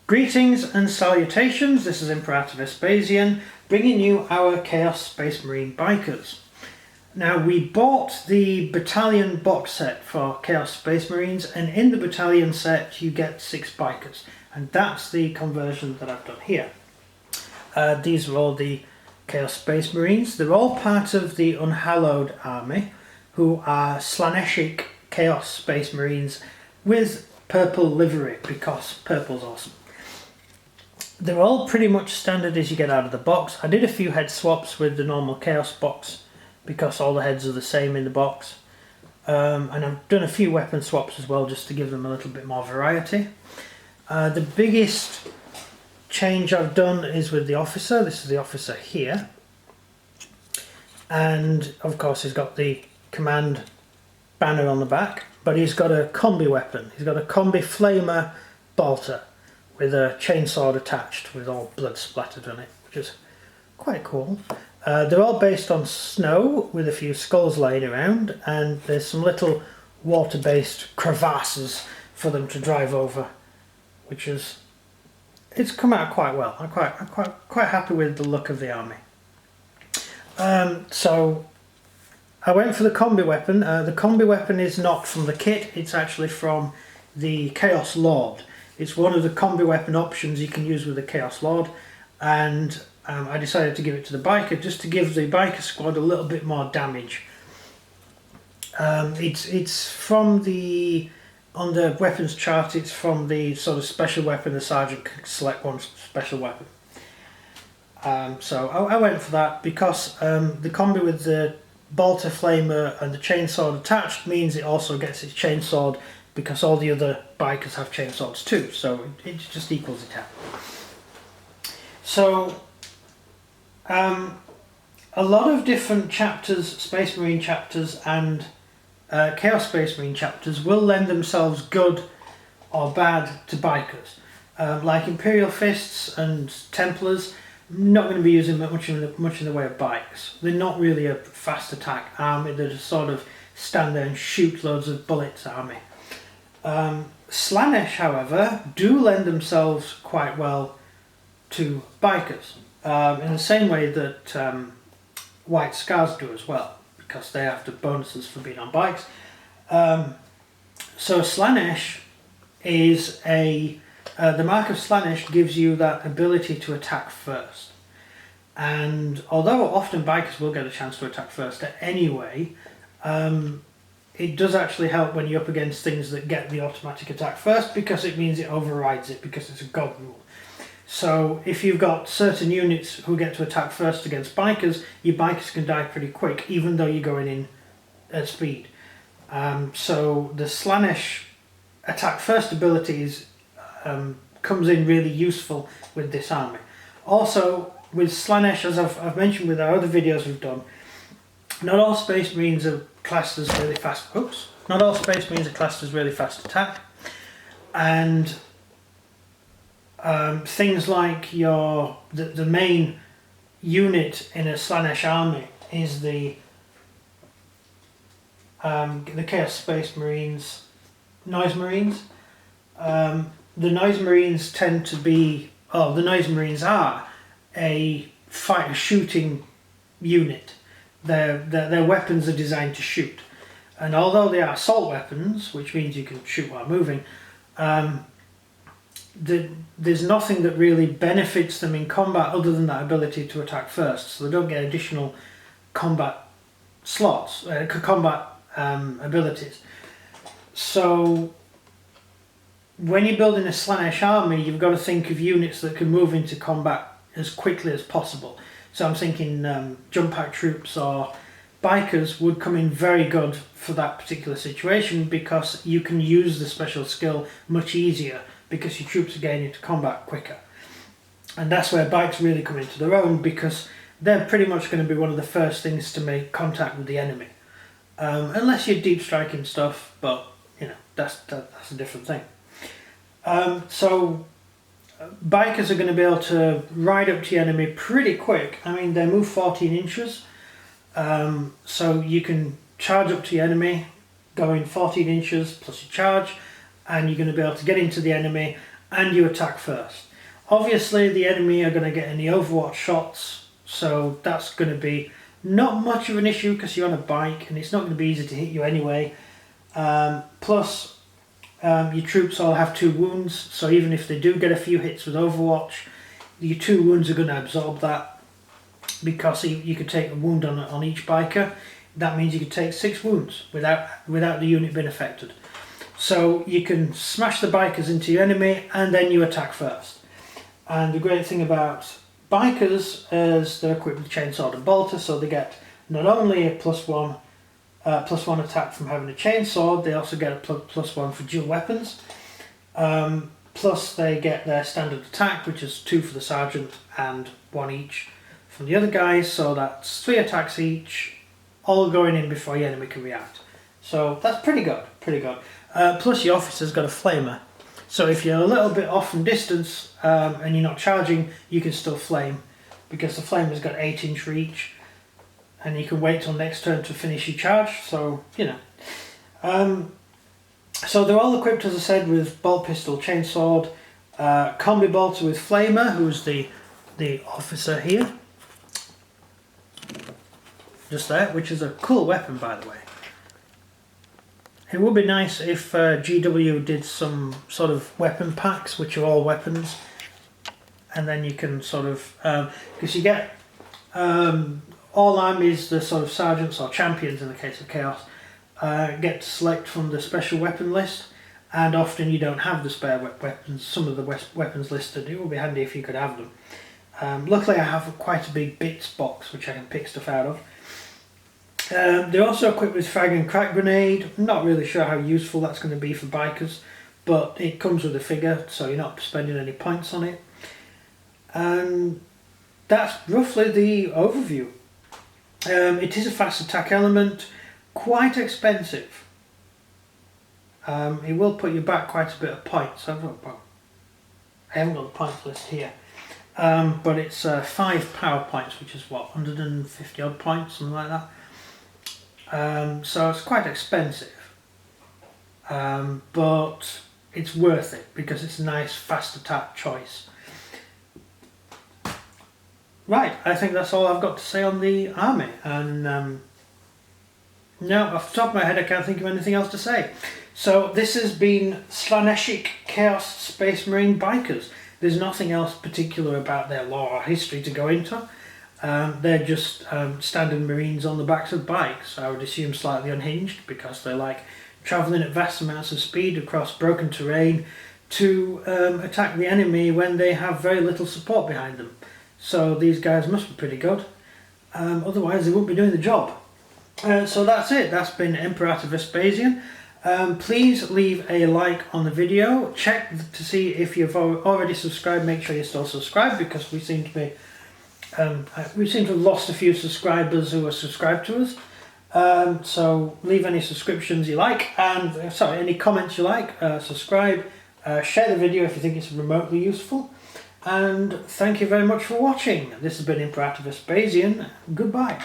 Greetings and salutations, this is Imperator Vespasian, bringing you our Chaos Space Marine bikers. Now, we bought the battalion box set for Chaos Space Marines, and in the battalion set you get 6 bikers, and that's the conversion that I've done here. These are all the Chaos Space Marines. They're all part of the Unhallowed army, who are Slaneshic Chaos Space Marines with purple livery, because purple's awesome. They're all pretty much standard as you get out of the box. I did a few head swaps with the normal Chaos box because all the heads are the same in the box. And I've done a few weapon swaps as well just to give them a little bit more variety. The biggest change I've done is with the officer. This is the officer here. And of course he's got the command banner on the back, but he's got a combi weapon. He's got a combi flamer bolter with a chainsaw attached with all blood splattered on it, which is quite cool. They're all based on snow with a few skulls laying around, and there's some little water-based crevasses for them to drive over, which is, it's come out quite well. I'm quite happy with the look of the army. So I went for the combi weapon. The combi weapon is not from the kit, it's actually from the Chaos Lord. It's one of the combi weapon options you can use with the Chaos Lord, and I decided to give it to the biker just to give the biker squad a little bit more damage. It's from the, on the weapons chart, it's from the sort of special weapon the sergeant can select one special weapon. So I went for that because the combi with the bolter flamer and the chainsaw attached means it also gets its chainsawed, because all the other bikers have chainsaws too, so it just equals it out. So a lot of different chapters, Space Marine chapters and Chaos Space Marine chapters will lend themselves good or bad to bikers. Like Imperial Fists and Templars, not going to be using much in the way of bikes. They're not really a fast attack army, they're just sort of stand there and shoot loads of bullets army. Slaanesh, however, do lend themselves quite well to bikers, in the same way that White Scars do as well, because they have the bonuses for being on bikes. So Slaanesh is the mark of Slaanesh gives you that ability to attack first. And although often bikers will get a chance to attack first anyway, it does actually help when you're up against things that get the automatic attack first, because it means it overrides it, because it's a god rule. So if you've got certain units who get to attack first against bikers, your bikers can die pretty quick, even though you're going in at speed. So the Slaanesh attack first abilities comes in really useful with this army. Also, with Slaanesh, as I've mentioned with our other videos we've done, not all Space Marines are classed as really fast. Not all Space Marines are classed as really fast attack, and things like the main unit in a Slaanesh army is the Chaos Space Marines, Noise Marines. The Noise Marines tend to be, the Noise Marines are a fighter shooting unit. Their weapons are designed to shoot, and although they are assault weapons, which means you can shoot while moving, there's nothing that really benefits them in combat other than that ability to attack first, so they don't get additional combat slots, combat abilities. So when you're building a Slaanesh army, you've got to think of units that can move into combat as quickly as possible. So I'm thinking jump pack troops or bikers would come in very good for that particular situation, because you can use the special skill much easier because your troops are getting into combat quicker. And that's where bikes really come into their own, because they're pretty much going to be one of the first things to make contact with the enemy. Unless you're deep striking stuff, but you know, that's a different thing. So bikers are going to be able to ride up to the enemy pretty quick. I mean, they move 14 inches, so you can charge up to the enemy, going 14 inches plus your charge, and you're going to be able to get into the enemy and you attack first. Obviously the enemy are going to get any overwatch shots, so that's going to be not much of an issue because you're on a bike and it's not going to be easy to hit you anyway. Plus your troops all have 2 wounds, so even if they do get a few hits with overwatch, your 2 wounds are going to absorb that, because you could take a wound on each biker. That means you could take 6 wounds without the unit being affected. So you can smash the bikers into your enemy and then you attack first. And the great thing about bikers is they're equipped with chainsaw and bolter, so they get not only a +1 attack from having a chainsaw, they also get a +1 for dual weapons. Plus they get their standard attack, which is 2 for the sergeant and 1 each from the other guys, so that's 3 attacks each, all going in before your enemy can react. So that's pretty good, pretty good. Plus your officer's got a flamer, so if you're a little bit off from distance and you're not charging, you can still flame, because the flamer's got 8-inch reach, and you can wait till next turn to finish your charge, so you know. So they're all equipped, as I said, with bolt pistol, chainsword, combi bolter with flamer, who's the officer here, just there, which is a cool weapon, by the way. It would be nice if GW did some sort of weapon packs, which are all weapons, and then you can sort of, because you get all armies, the sort of sergeants or champions in the case of Chaos, get to select from the special weapon list, and often you don't have the spare weapons, some of the weapons listed. It would be handy if you could have them. Luckily I have quite a big bits box which I can pick stuff out of. They're also equipped with frag and crack grenade. I'm not really sure how useful that's going to be for bikers, but it comes with a figure, so you're not spending any points on it. And that's roughly the overview. It is a fast attack element, quite expensive. It will put you back quite a bit of points. I haven't got the points list here, but it's 5 power points, which is what, 150 odd points, something like that. So it's quite expensive, but it's worth it because it's a nice fast attack choice. Right, I think that's all I've got to say on the army, and no, off the top of my head I can't think of anything else to say. So this has been Slaanesh Chaos Space Marine Bikers. There's nothing else particular about their lore or history to go into. They're just standard Marines on the backs of bikes. I would assume slightly unhinged, because they like travelling at vast amounts of speed across broken terrain to attack the enemy when they have very little support behind them. So these guys must be pretty good, otherwise they wouldn't be doing the job. So that's it, that's been Imperator Vespasian. Please leave a like on the video, check to see if you've already subscribed, make sure you're still subscribed, because we seem to have lost a few subscribers who are subscribed to us. So leave any subscriptions you like, and any comments you like, subscribe, share the video if you think it's remotely useful, and thank you very much for watching. This has been Imperator Vespasian. Goodbye.